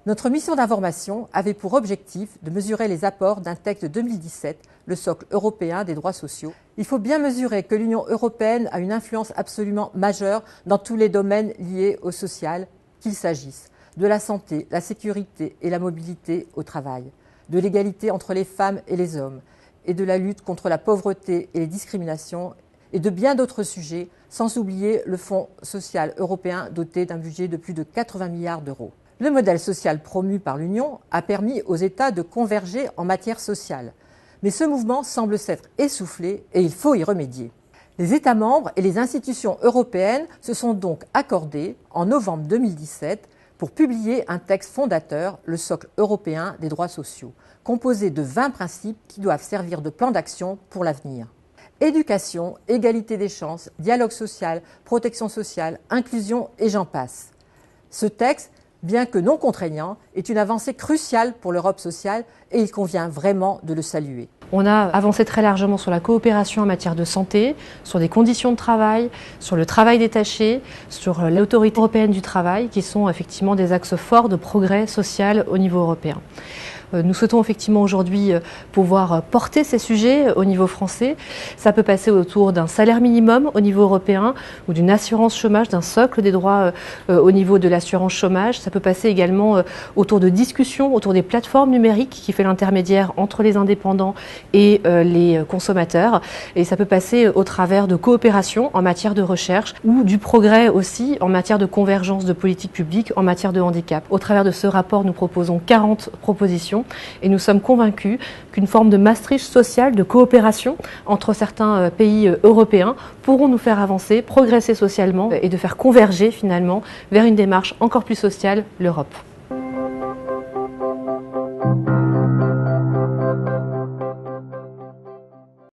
Notre mission d'information avait pour objectif de mesurer les apports d'un texte de 2017, le socle européen des droits sociaux. Il faut bien mesurer que l'Union européenne a une influence absolument majeure dans tous les domaines liés au social, qu'il s'agisse de la santé, la sécurité et la mobilité au travail, de l'égalité entre les femmes et les hommes, et de la lutte contre la pauvreté et les discriminations, et de bien d'autres sujets, sans oublier le Fonds social européen doté d'un budget de plus de 80 milliards d'euros. Le modèle social promu par l'Union a permis aux États de converger en matière sociale. Mais ce mouvement semble s'être essoufflé et il faut y remédier. Les États membres et les institutions européennes se sont donc accordés, en novembre 2017, pour publier un texte fondateur, le socle européen des droits sociaux, composé de 20 principes qui doivent servir de plan d'action pour l'avenir. Éducation, égalité des chances, dialogue social, protection sociale, inclusion et j'en passe. Ce texte, bien que non contraignant, est une avancée cruciale pour l'Europe sociale et il convient vraiment de le saluer. On a avancé très largement sur la coopération en matière de santé, sur des conditions de travail, sur le travail détaché, sur l'autorité européenne du travail, qui sont effectivement des axes forts de progrès social au niveau européen. Nous souhaitons effectivement aujourd'hui pouvoir porter ces sujets au niveau français. Ça peut passer autour d'un salaire minimum au niveau européen ou d'une assurance chômage, d'un socle des droits au niveau de l'assurance chômage. Ça peut passer également autour de discussions, autour des plateformes numériques qui fait l'intermédiaire entre les indépendants et les consommateurs. Et ça peut passer au travers de coopération en matière de recherche ou du progrès aussi en matière de convergence de politiques publiques en matière de handicap. Au travers de ce rapport, nous proposons 40 propositions. Et nous sommes convaincus qu'une forme de Maastricht social, de coopération entre certains pays européens pourront nous faire avancer, progresser socialement et de faire converger finalement vers une démarche encore plus sociale l'Europe.